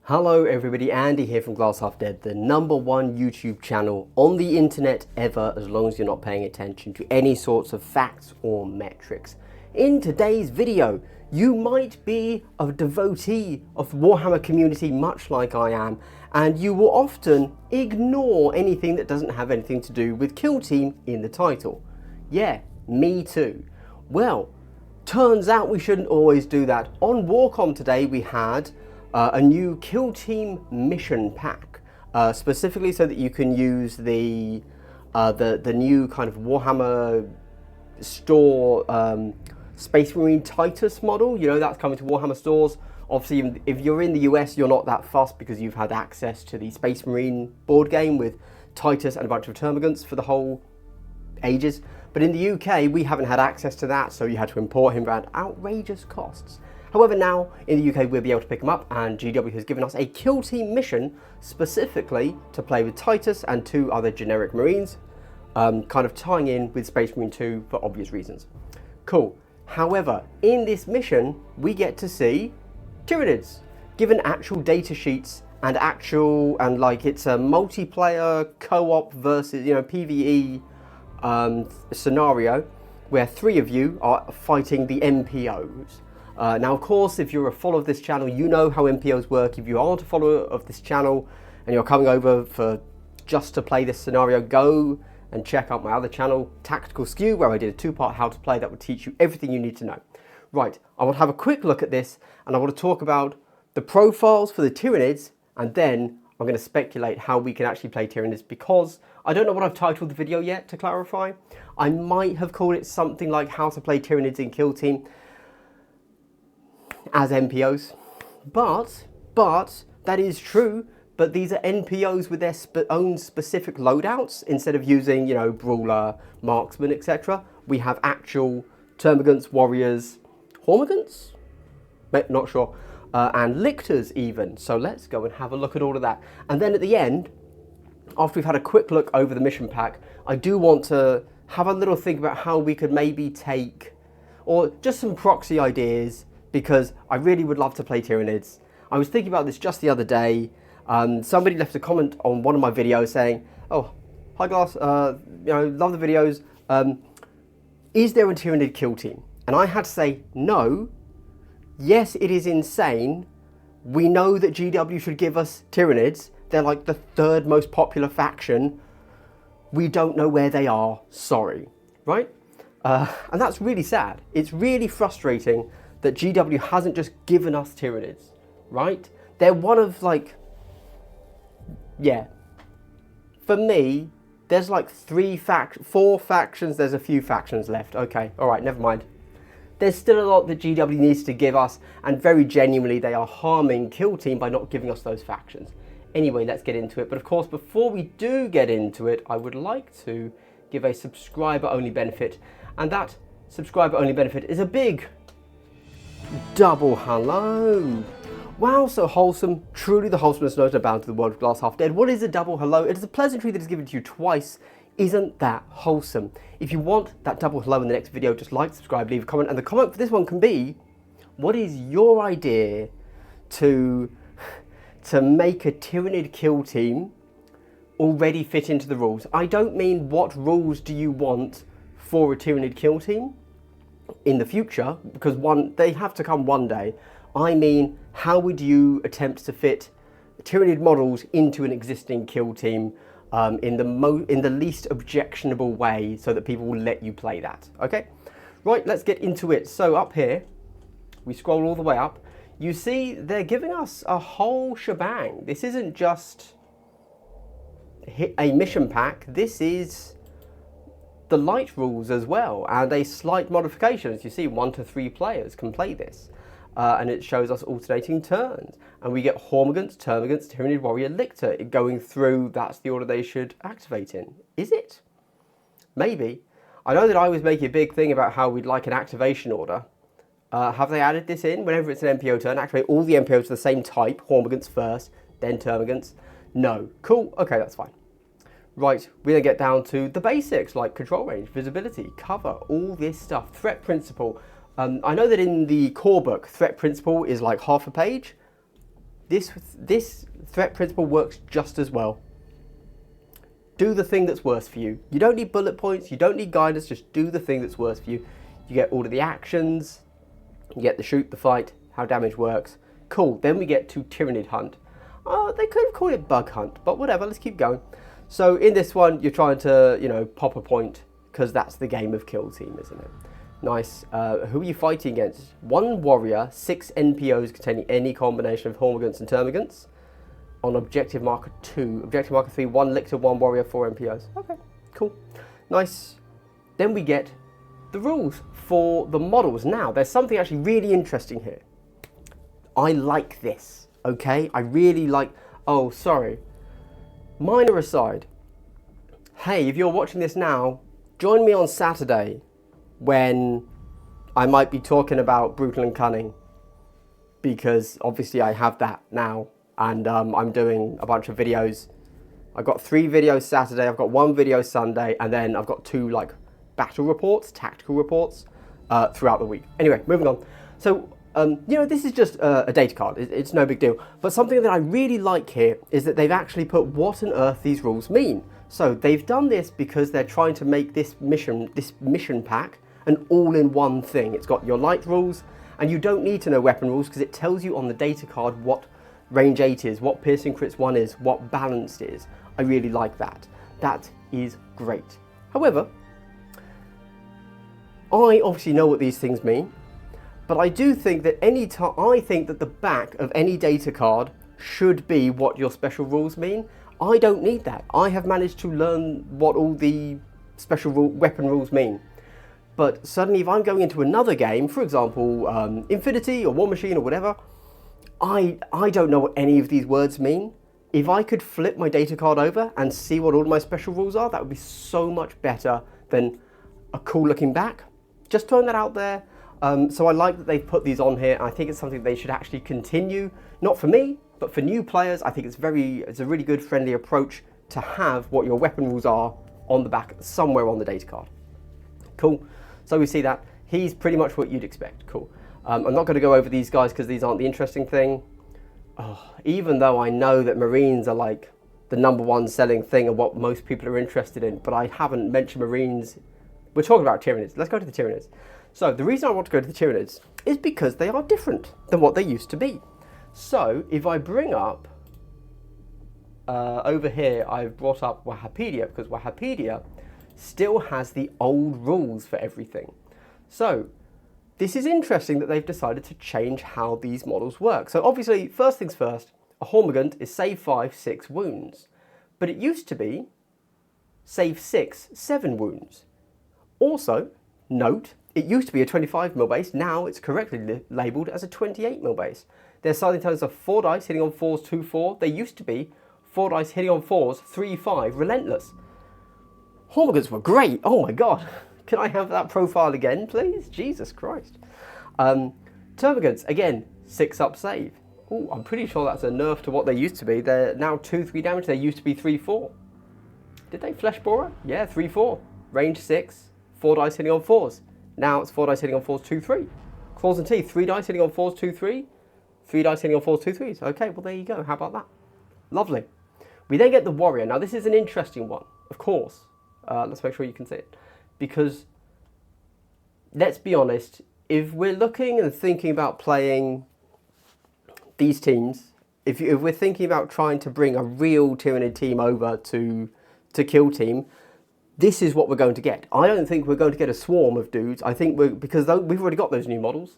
Hello everybody, Andy here from Glass Half Dead, the #1 YouTube channel on the internet ever, as long as you're not paying attention to any sorts of facts or metrics. In today's video, you might be a devotee of the Warhammer community much like I am, and you will often ignore anything that doesn't have anything to do with Kill Team in the title. Yeah, me too. Well, turns out we shouldn't always do that. On Warcom today we had a new Kill Team mission pack, specifically so that you can use the new kind of Warhammer store Space Marine Titus model. You know, that's coming to Warhammer stores. Obviously, if you're in the US, you're not that fussed because you've had access to the Space Marine board game with Titus and a bunch of termagants for the whole ages. But in the UK, we haven't had access to that, so you had to import him at outrageous costs. However, now in the UK we'll be able to pick them up, and GW has given us a Kill Team mission specifically to play with Titus and 2 other generic Marines, kind of tying in with Space Marine 2 for obvious reasons. Cool. However, in this mission we get to see Tyranids given actual data sheets and like it's a multiplayer co-op versus PvE scenario where 3 of you are fighting the MPOs. Now, of course, if you're a follower of this channel, you know how MPOs work. If you aren't a follower of this channel and you're coming over for just to play this scenario, go and check out my other channel, Tactical Skew, where I did a 2-part how to play that will teach you everything you need to know. Right, I want to have a quick look at this, and I want to talk about the profiles for the Tyranids, and then I'm going to speculate how we can actually play Tyranids, because I don't know what I've titled the video yet, to clarify. I might have called it something like How to Play Tyranids in Kill Team as MPOs, but that is true, but these are NPOs with their own specific loadouts. Instead of using, brawler, marksman, etc., we have actual termagants, warriors, hormagants? Not sure, and lictors even. So let's go and have a look at all of that. And then at the end, after we've had a quick look over the mission pack, I do want to have a little think about how we could maybe take, or just some proxy ideas, because I really would love to play Tyranids. I was thinking about this just the other day. Somebody left a comment on one of my videos saying, "Oh, hi Glass, love the videos. Is there a Tyranid Kill Team?" And I had to say, no. Yes, it is insane. We know that GW should give us Tyranids. They're like the 3rd most popular faction. We don't know where they are. Sorry, right? And that's really sad. It's really frustrating that GW hasn't just given us Tyranids, right? They're one of for me, there's like 4 factions, there's a few factions left. Okay, all right, never mind. There's still a lot that GW needs to give us, and very genuinely they are harming Kill Team by not giving us those factions. Anyway, let's get into it. But of course, before we do get into it, I would like to give a subscriber-only benefit, and that subscriber-only benefit is a big double hello. Wow, so wholesome. Truly the wholesomest note abound to the world of Glass Half Dead. What is a double hello? It is a pleasantry that is given to you twice. Isn't that wholesome? If you want that double hello in the next video, just like, subscribe, leave a comment. And the comment for this one can be, what is your idea to make a Tyranid Kill Team already fit into the rules? I don't mean what rules do you want for a Tyranid Kill Team in the future, because they have to come one day. I mean, how would you attempt to fit Tyranid models into an existing Kill Team in the least objectionable way, so that people will let you play that? Okay, right, let's get into it. So up here, we scroll all the way up, you see they're giving us a whole shebang. This isn't just a mission pack, this is the light rules as well, and a slight modification. As you see, 1 to 3 players can play this, and it shows us alternating turns, and we get Hormagants, Termagants, Tyranid, Warrior, Lictor going through. That's the order they should activate in. Is it? Maybe. I know that I was making a big thing about how we'd like an activation order. Have they added this in? Whenever it's an MPO turn, activate all the MPOs of the same type, Hormagants first, then Termagants. No. Cool. Okay, that's fine. Right, we then get down to the basics like control range, visibility, cover, all this stuff, threat principle. I know that in the core book, threat principle is like half a page. this threat principle works just as well. Do the thing that's worse for you. You don't need bullet points, you don't need guidance, just do the thing that's worse for you. You get all of the actions, you get the shoot, the fight, how damage works. Cool, then we get to Tyranid hunt. They could have called it bug hunt, but whatever, let's keep going. So in this one, you're trying to, you know, pop a point, because that's the game of Kill Team, isn't it? Nice. Who are you fighting against? 1 warrior, 6 NPOs containing any combination of Hormigants and Termagants. On objective marker 2. Objective marker 3, 1 Lictor, 1 warrior, 4 NPOs. Okay, cool. Nice. Then we get the rules for the models. Now, there's something actually really interesting here. I like this, okay? I really like... Oh, sorry. Minor aside. Hey, if you're watching this now, join me on Saturday when I might be talking about Brutal and Cunning, because obviously I have that now, and I'm doing a bunch of videos. I've got 3 videos Saturday, I've got 1 video Sunday, and then I've got 2 like battle reports, tactical reports throughout the week. Anyway, moving on. So, you know, this is just a data card. It's no big deal. But something that I really like here is that they've actually put what on earth these rules mean. So they've done this because they're trying to make this mission pack an all-in-one thing. It's got your light rules, and you don't need to know weapon rules because it tells you on the data card what range 8 is, what piercing crits 1 is, what balanced is. I really like that. That is great. However, I obviously know what these things mean, but I do think that I think that the back of any data card should be what your special rules mean. I don't need that. I have managed to learn what all the special weapon rules mean. But suddenly if I'm going into another game, for example, Infinity or War Machine or whatever, I don't know what any of these words mean. If I could flip my data card over and see what all my special rules are, that would be so much better than a cool looking back. Just throwing that out there. So I like that they've put these on here, and I think it's something they should actually continue. Not for me, but for new players, I think it's a really good friendly approach to have what your weapon rules are on the back somewhere on the data card. Cool. So we see that. He's pretty much what you'd expect. Cool. I'm not going to go over these guys because these aren't the interesting thing. Oh, even though I know that Marines are like the #1 selling thing and what most people are interested in, but I haven't mentioned Marines. We're talking about Tyranids. Let's go to the Tyranids. So the reason I want to go to the Tyranids is because they are different than what they used to be. So if I bring up, over here, I've brought up Wahapedia, because Wahapedia still has the old rules for everything. So this is interesting that they've decided to change how these models work. So obviously, first things first, a Hormigant is save 5, 6 wounds. But it used to be save 6, 7 wounds. Also, note, it used to be a 25mm base, now it's correctly labelled as a 28mm base. Their sighting tones are 4 dice hitting on 4s, 2, 4. They used to be 4 dice hitting on 4s, 3, 5, relentless. Hormigants were great, oh my god. Can I have that profile again, please? Jesus Christ. Termagants, again, 6 up save. Ooh, I'm pretty sure that's a nerf to what they used to be. They're now 2, 3 damage, they used to be 3, 4. Did they flesh borer? Yeah, 3, 4. Range 6, 4 dice hitting on 4s. Now it's 4 dice hitting on 4s, 2, 3. Claws and teeth, 3 dice hitting on 4s, 2, 3. 3 dice hitting on 4s, 2, 3s. Okay, well there you go, how about that? Lovely. We then get the warrior. Now this is an interesting one, of course. Let's make sure you can see it. Because, let's be honest, if we're looking and thinking about playing these teams, if we're thinking about trying to bring a real Tyranid team over to Kill Team, this is what we're going to get. I don't think we're going to get a swarm of dudes. I think because we've already got those new models.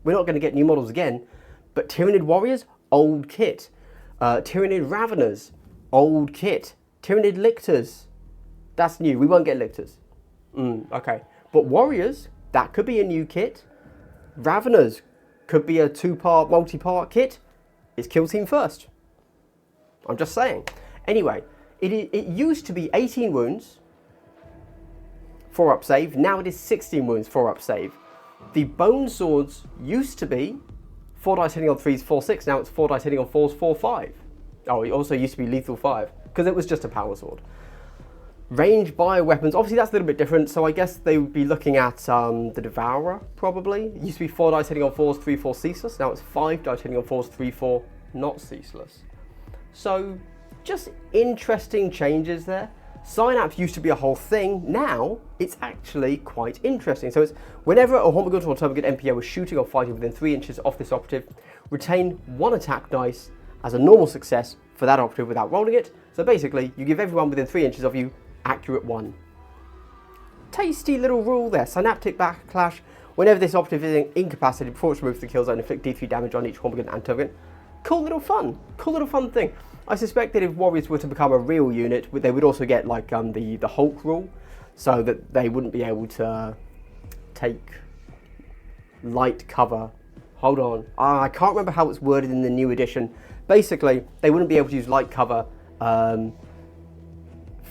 We're not going to get new models again. But Tyranid warriors, old kit. Tyranid raveners, old kit. Tyranid lictors, that's new. We won't get lictors. Okay. But warriors, that could be a new kit. Raveners could be a 2-part, multi-part kit. It's Kill Team first. I'm just saying. Anyway, it used to be 18 wounds, 4 up save. Now it is 16 wounds, 4 up save. The bone swords used to be 4 dice hitting on 3s, 4, 6. Now it's 4 dice hitting on 4s, 4, 5. Oh, it also used to be lethal 5 because it was just a power sword. Range bioweapons, obviously that's a little bit different, so I guess they would be looking at the Devourer, probably. It used to be 4 dice hitting on 4s, 3, 4 ceaseless. Now it's 5 dice hitting on 4s, 3, 4 not ceaseless. So just interesting changes there. Synapse used to be a whole thing. Now it's actually quite interesting. So it's whenever a Hormigunt or Termagant MPO is shooting or fighting within 3 inches of this operative, retain 1 attack dice as a normal success for that operative without rolling it. So basically, you give everyone within 3 inches of you accurate 1. Tasty little rule there. Synaptic backlash. Whenever this operative is incapacitated before it's moved to the kill zone, inflict D3 damage on each Hormigunt and Termagant. Cool little fun thing. I suspect that if warriors were to become a real unit, they would also get like the Hulk rule, so that they wouldn't be able to take light cover. Hold on, I can't remember how it's worded in the new edition. Basically, they wouldn't be able to use light cover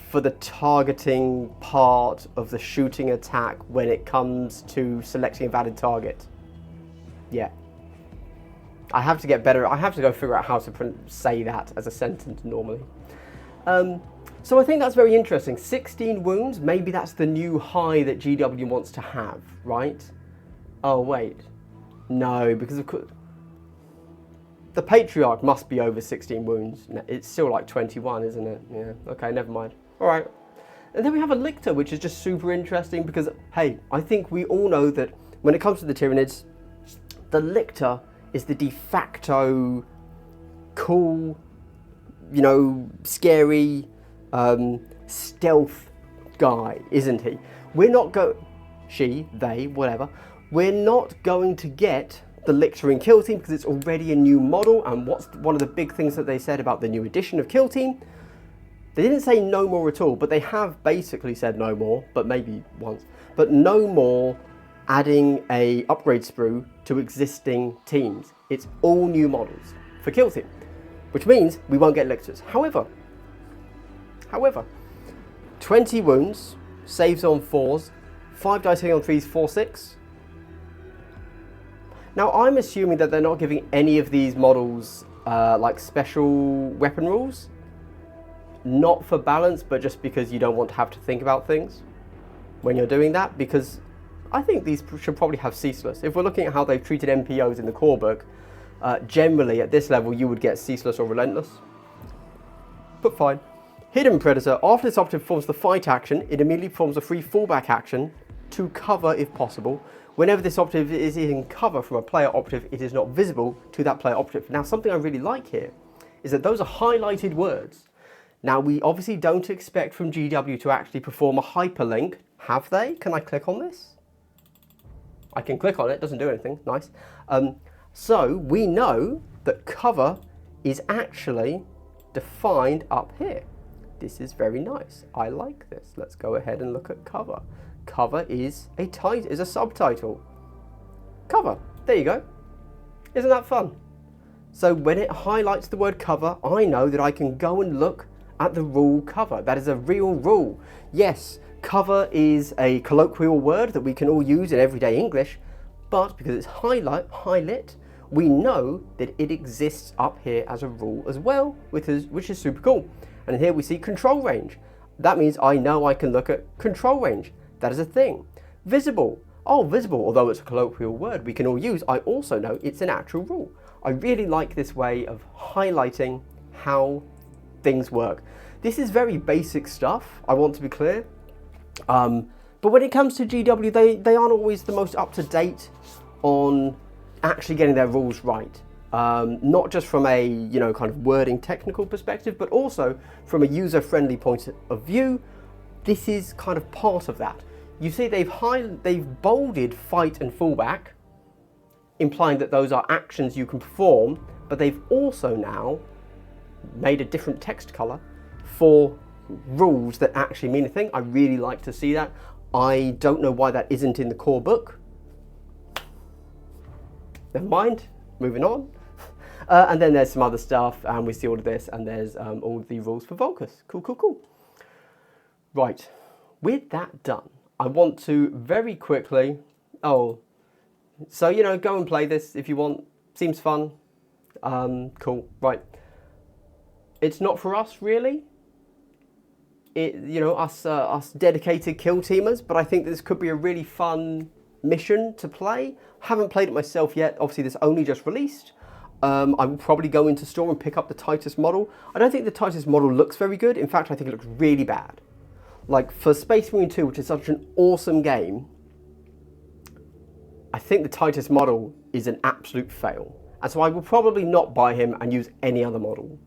for the targeting part of the shooting attack when it comes to selecting a valid target. Yeah. I have to get better. I have to go figure out how to say that as a sentence normally. So I think that's very interesting. 16 wounds, maybe that's the new high that GW wants to have, right? Oh, wait. No, because of course, the Patriarch must be over 16 wounds. It's still like 21, isn't it? Yeah, okay, never mind. All right. And then we have a Lictor, which is just super interesting because, hey, I think we all know that when it comes to the Tyranids, the Lictor is the de facto cool, you know, scary, stealth guy, isn't he? We're not they, whatever. We're not going to get the Lictor in Kill Team because it's already a new model, and what's one of the big things that they said about the new edition of Kill Team? They didn't say no more at all, but they have basically said no more, but maybe once, but no more adding a upgrade sprue to existing teams. It's all new models for Kill Team, which means we won't get Lictors. However, 20 wounds, saves on 4s, 5 dice hitting on 3s, 4/6. Now I'm assuming that they're not giving any of these models like special weapon rules, not for balance, but just because you don't want to have to think about things when you're doing that, because I think these should probably have ceaseless. If we're looking at how they've treated MPOs in the core book, generally at this level you would get ceaseless or relentless, but fine. Hidden Predator, after this operative performs the fight action, it immediately performs a free fallback action to cover if possible. Whenever this operative is in cover from a player operative, it is not visible to that player operative. Now something I really like here is that those are highlighted words. Now we obviously don't expect from GW to actually perform a hyperlink, have they? Can I click on this? I can click on it, doesn't do anything, nice. So we know that cover is actually defined up here. This is very nice, I like this. Let's go ahead and look at cover. Cover is a subtitle. Cover, there you go. Isn't that fun? So when it highlights the word cover, I know that I can go and look at the rule cover. That is a real rule. Yes, cover is a colloquial word that we can all use in everyday English, but because it's highlit, we know that it exists up here as a rule as well, which is super cool. And here we see control range. That means I know I can look at control range. That is a thing. Visible. Oh, visible, although it's a colloquial word we can all use, I also know it's an actual rule. I really like this way of highlighting how things work. This is very basic stuff, I want to be clear. But when it comes to GW, they aren't always the most up-to-date on actually getting their rules right. Not just from a kind of wording technical perspective, but also from a user-friendly point of view. This is kind of part of that. You see, they've bolded fight and fallback, implying that those are actions you can perform, but they've also now made a different text color for rules that actually mean a thing. I really like to see that. I don't know why that isn't in the core book. Never mind, moving on. And then there's some other stuff, and we see all of this, and there's all the rules for Vulcus. Cool. Right, with that done, I want to very quickly, go and play this if you want. Seems fun. Cool, right. It's not for us, really. Us dedicated kill teamers, but I think this could be a really fun mission to play. Haven't played it myself yet. Obviously, this only just released. I will probably go into store and pick up the Titus model. I don't think the Titus model looks very good. In fact, I think it looks really bad. Like for Space Marine 2, which is such an awesome game, I think the Titus model is an absolute fail. And so I will probably not buy him and use any other model,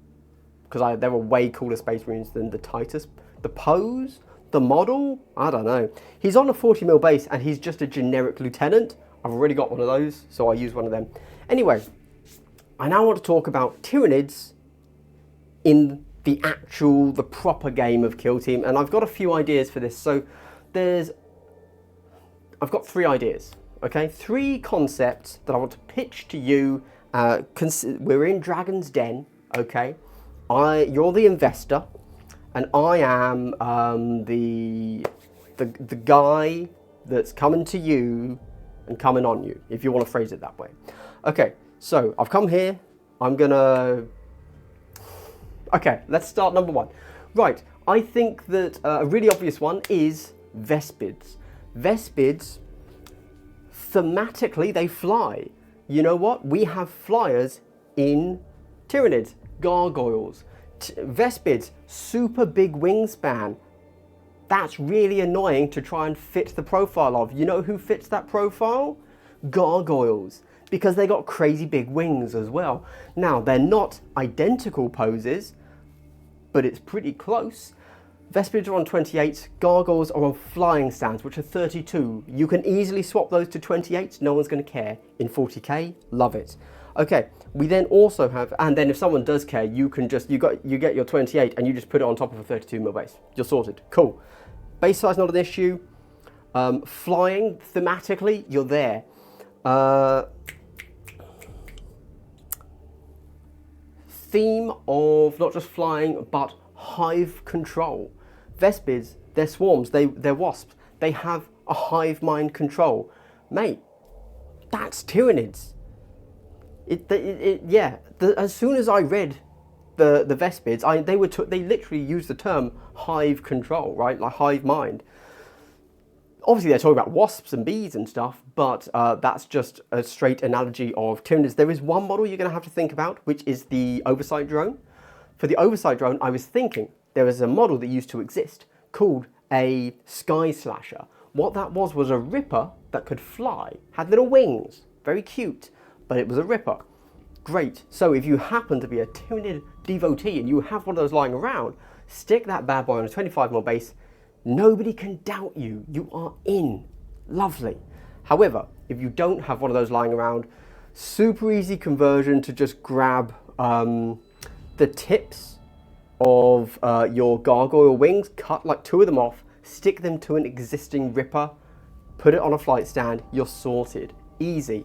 because there are way cooler Space Marines than the Titus. The pose, the model, I don't know. He's on a 40mm base and he's just a generic lieutenant. I've already got one of those, so I use one of them. Anyway, I now want to talk about Tyranids in the proper game of Kill Team, and I've got a few ideas for this. So I've got 3 ideas, okay? 3 concepts that I want to pitch to you. We're in Dragon's Den, okay? You're the investor, and I am the guy that's coming to you and coming on you, if you want to phrase it that way. Okay, so I've come here. Okay, let's start number 1. Right, I think that a really obvious one is Vespids. Vespids, thematically, they fly. You know what? We have flyers in Tyranids, gargoyles. Vespids, super big wingspan. That's really annoying to try and fit the profile of. You know who fits that profile? Gargoyles, because they got crazy big wings as well. Now, they're not identical poses, but it's pretty close. Vespids are on 28, gargoyles are on flying stands, which are 32. You can easily swap those to 28, no one's going to care. In 40k, love it. Okay, we then also have, and then if someone does care, you can just, you get your 28 and you just put it on top of a 32mm base. You're sorted, cool. Base size not an issue. Flying, thematically, you're there. Theme of not just flying, but hive control. Vespids, they're swarms, they're wasps. They have a hive mind control. Mate, that's Tyranids. As soon as I read the Vespids, they literally used the term hive control, right? Like hive mind. Obviously, they're talking about wasps and bees and stuff, but that's just a straight analogy of Tyranids. There is one model you're going to have to think about, which is the Oversight drone. For the Oversight drone, I was thinking there was a model that used to exist called a Sky Slasher. What that was a Ripper that could fly, had little wings, very cute, but it was a Ripper. Great. So if you happen to be a Tyranid devotee and you have one of those lying around, stick that bad boy on a 25mm base. Nobody can doubt you. You are in. Lovely. However, if you don't have one of those lying around, super easy conversion to just grab the tips of your gargoyle wings, cut like 2 of them off, stick them to an existing Ripper, put it on a flight stand, you're sorted. Easy.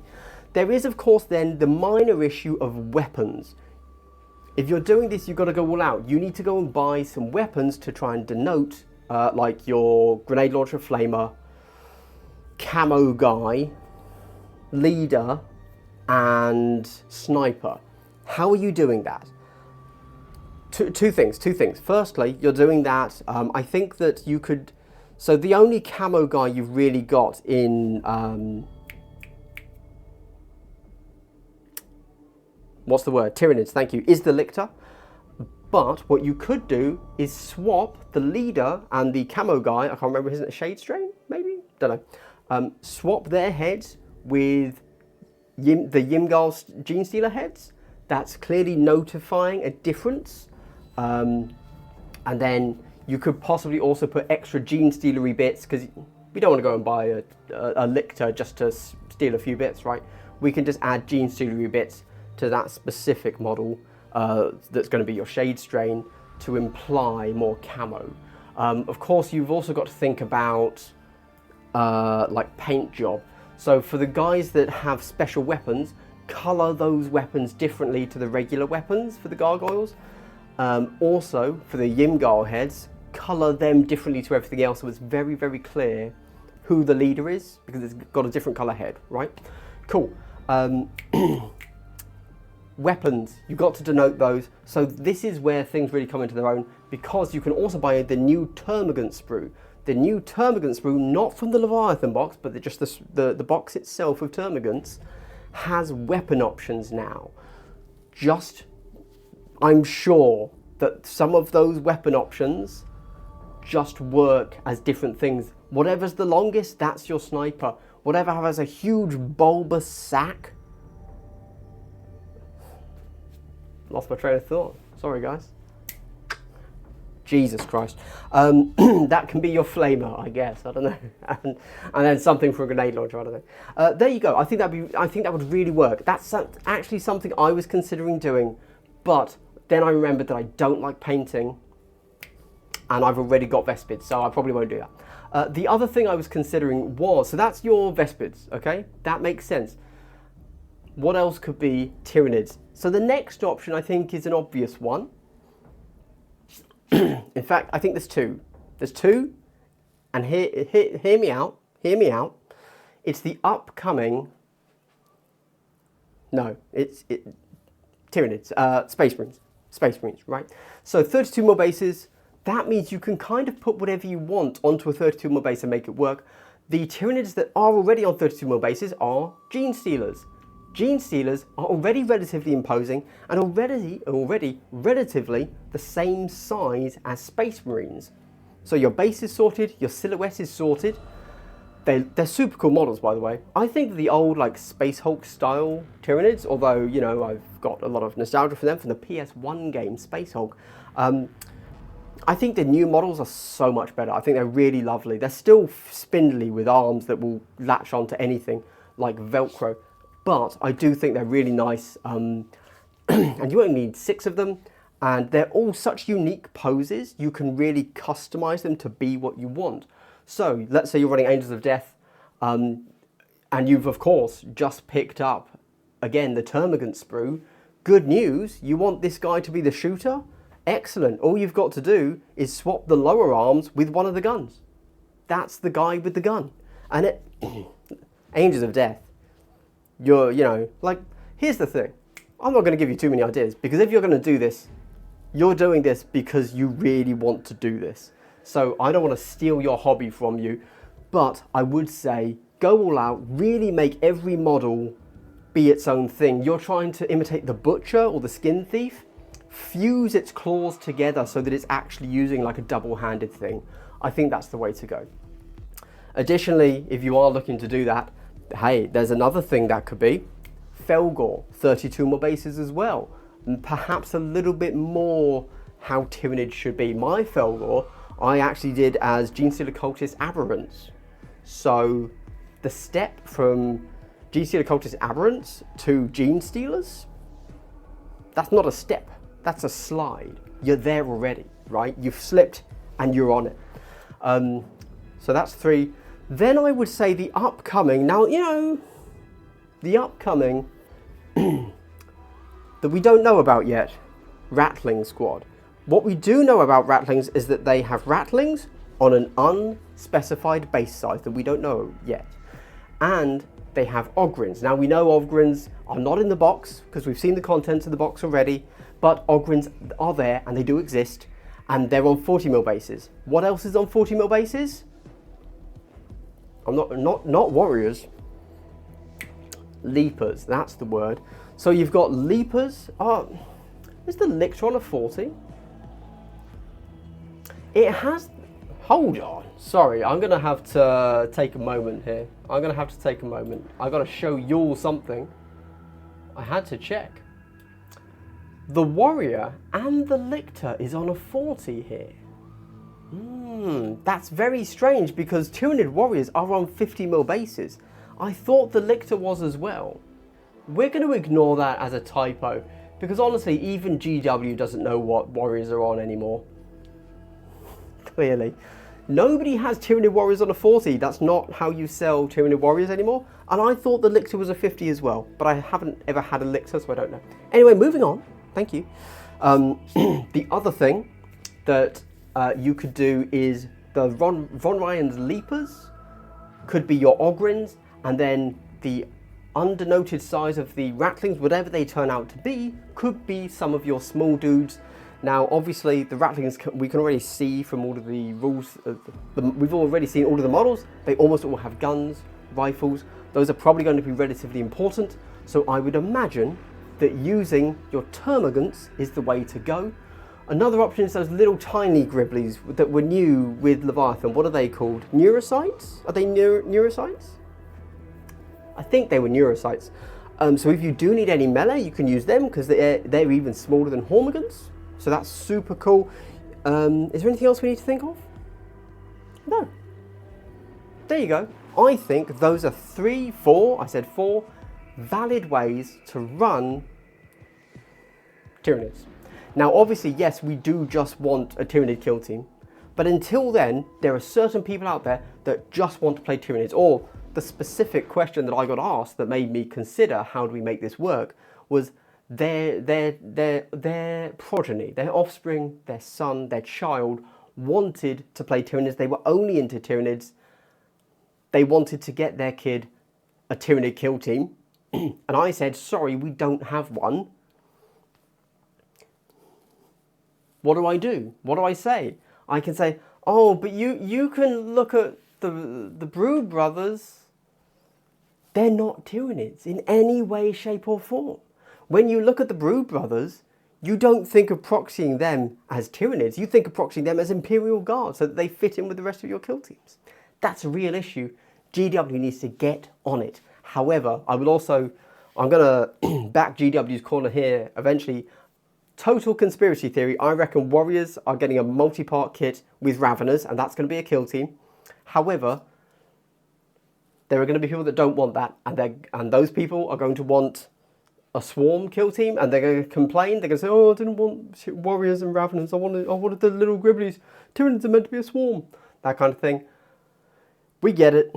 There is, of course, then the minor issue of weapons. If you're doing this, you've got to go all out. You need to go and buy some weapons to try and denote like your grenade launcher, flamer, camo guy, leader, and sniper. How are you doing that? Two things. Firstly, you're doing that. I think that you could. So the only camo guy you've really got in what's the word? Tyranids. Thank you. Is the Lictor. But what you could do is swap the leader and the camo guy. I can't remember, isn't it Shade Strain? Maybe? Don't know. Swap their heads with the Ymgar's Gene Stealer heads. That's clearly notifying a difference. And then you could possibly also put extra Gene Stealery bits, because we don't want to go and buy a Lictor just to steal a few bits, right? We can just add Gene Stealery bits to that specific model. That's going to be your Shade Strain to imply more camo. Of course, you've also got to think about like paint job. So for the guys that have special weapons, color those weapons differently to the regular weapons for the gargoyles. Also, for the Ymgar heads, color them differently to everything else, so it's very, very clear who the leader is, because it's got a different color head, right? Cool. Weapons, you've got to denote those. So this is where things really come into their own, because you can also buy the new Termagant sprue. The new Termagant sprue, not from the Leviathan box, but just the box itself of Termagants, has weapon options now. I'm sure that some of those weapon options just work as different things. Whatever's the longest, that's your sniper. Whatever has a huge bulbous sack. Lost my train of thought. Sorry, guys. Jesus Christ. That can be your flamer, I guess. I don't know. and then something for a grenade launcher. I don't know. There you go. I think that would really work. That's actually something I was considering doing, but then I remembered that I don't like painting, and I've already got Vespids, so I probably won't do that. The other thing I was considering was, so that's your Vespids, okay? That makes sense. What else could be Tyranids? So the next option, I think, is an obvious one. In fact, I think there's two. There's two, and hear me out. Hear me out. It's the upcoming. No, it's Tyranids. Space Marines. Space Marines, right? So 32 more bases. That means you can kind of put whatever you want onto a 32 mil base and make it work. The Tyranids that are already on 32 mil bases are Gene Stealers. Gene Stealers are already relatively imposing and already relatively the same size as Space Marines. So your base is sorted, your silhouette is sorted. They're super cool models, by the way. I think the old like Space Hulk style Tyranids, although, you know, I've got a lot of nostalgia for them from the PS1 game Space Hulk. I think the new models are so much better. I think they're really lovely. They're still spindly with arms that will latch onto anything like Velcro, but I do think they're really nice. And you only need 6 of them, and they're all such unique poses. You can really customize them to be what you want. So let's say you're running Angels of Death, and you've of course just picked up again the Termagant sprue. Good news, you want this guy to be the shooter? Excellent. All you've got to do is swap the lower arms with one of the guns. That's the guy with the gun. And it Angels of Death. You know, like, here's the thing. I'm not going to give you too many ideas, because if you're going to do this, you're doing this because you really want to do this. So I don't want to steal your hobby from you, but I would say go all out, really make every model be its own thing. You're trying to imitate the Butcher or the Skin Thief. Fuse its claws together so that it's actually using like a double-handed thing. I think that's the way to go. Additionally, if you are looking to do that, hey, there's another thing that could be Felgor, 32 more bases as well, and perhaps a little bit more how Tyranid should be. My Felgor, I actually did as Genestealer Cultist Aberrants. So the step from Genestealer Cultist Aberrants to Genestealers, that's not a step, that's a slide. You're there already, right? You've slipped and you're on it. So that's 3. Then I would say the upcoming, now, you know, the upcoming that we don't know about yet, Ratling Squad. What we do know about Ratlings is that they have Ratlings on an unspecified base size that we don't know yet. And they have Ogryns. Now we know Ogryns are not in the box because we've seen the contents of the box already, but Ogryns are there and they do exist, and they're on 40 mil bases. What else is on 40 mil bases? Not warriors. Leapers, that's the word. So you've got Leapers. Is the Lictor on a 40? It has, hold on. Sorry, I'm gonna have to take a moment here. I'm gonna have to take a moment. I gotta show you all something. I had to check. The Warrior and the Lictor is on a 40 here. That's very strange because Tyranid Warriors are on 50 mil bases. I thought the Lictor was as well. We're going to ignore that as a typo because honestly, even GW doesn't know what Warriors are on anymore. Clearly. Nobody has Tyranid Warriors on a 40. That's not how you sell Tyranid Warriors anymore. And I thought the Lictor was a 50 as well, but I haven't ever had a Lictor, so I don't know. Anyway, moving on. Thank you. The other thing that you could do is the Von Ryan's Leapers could be your Ogryns, and then the undernoted size of the Ratlings, whatever they turn out to be, could be some of your small dudes. Now, obviously, the Ratlings we can already see from all of the rules. We've already seen all of the models. They almost all have guns, rifles. Those are probably going to be relatively important. So I would imagine that using your termagants is the way to go. Another option is those little tiny gribblies that were new with Leviathan. What are they called? Neurocytes? Are they neurocytes? I think they were neurocytes. So if you do need any melee, you can use them because they're even smaller than Hormigans. So that's super cool. Is there anything else we need to think of? No. There you go. I think those are four valid ways to run Tyranids. Now obviously, yes, we do just want a Tyranid kill team, but until then, there are certain people out there that just want to play Tyranids. Or the specific question that I got asked that made me consider how do we make this work was their progeny, their offspring, their son, their child wanted to play Tyranids. They were only into Tyranids. They wanted to get their kid a Tyranid kill team. And I said, sorry, we don't have one. What do I do? What do I say? I can say, oh, but you can look at the Brood Brothers. They're not Tyranids in any way, shape or form. When you look at the Brood Brothers, you don't think of proxying them as Tyranids. You think of proxying them as Imperial Guards so that they fit in with the rest of your kill teams. That's a real issue. GW needs to get on it. However, I'm going to back GW's corner here eventually. Total conspiracy theory, I reckon Warriors are getting a multi-part kit with Raveners, and that's going to be a kill team. However, there are going to be people that don't want that, and those people are going to want a Swarm kill team, and they're going to complain. They're going to say, oh, I didn't want Warriors and Raveners, I wanted the little Gribblies. Tyranids are meant to be a Swarm. That kind of thing. We get it.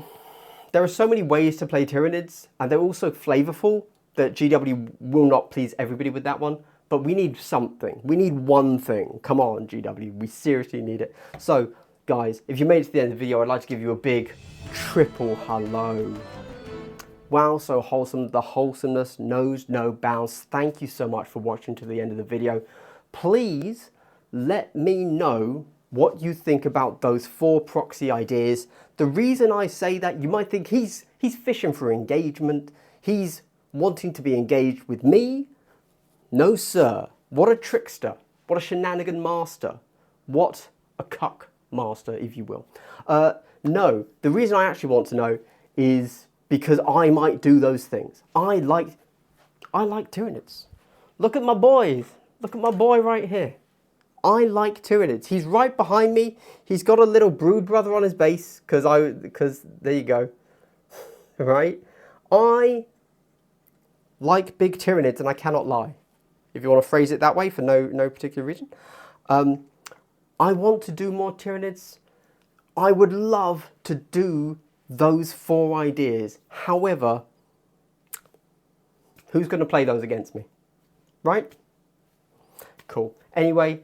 There are so many ways to play Tyranids, and they're also flavorful that GW will not please everybody with that one. But we need something. We need one thing. Come on, GW. We seriously need it. So, guys, if you made it to the end of the video, I'd like to give you a big triple hello. Wow, so wholesome. The wholesomeness knows no bounds. Thank you so much for watching to the end of the video. Please let me know what you think about those 4 proxy ideas. The reason I say that, you might think he's fishing for engagement. He's wanting to be engaged with me. No, sir. What a trickster. What a shenanigan master. What a cuck master, if you will. No, the reason I actually want to know is because I might do those things. I like Tyranids. Look at my boys. Look at my boy right here. I like Tyranids. He's right behind me. He's got a little Brood Brother on his base, because there you go. Right? I like big Tyranids, and I cannot lie. If you want to phrase it that way for no particular reason. I want to do more Tyranids. I would love to do those 4 ideas. However, who's going to play those against me? Right? Cool. Anyway,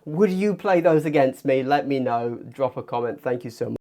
would you play those against me? Let me know. Drop a comment. Thank you so much.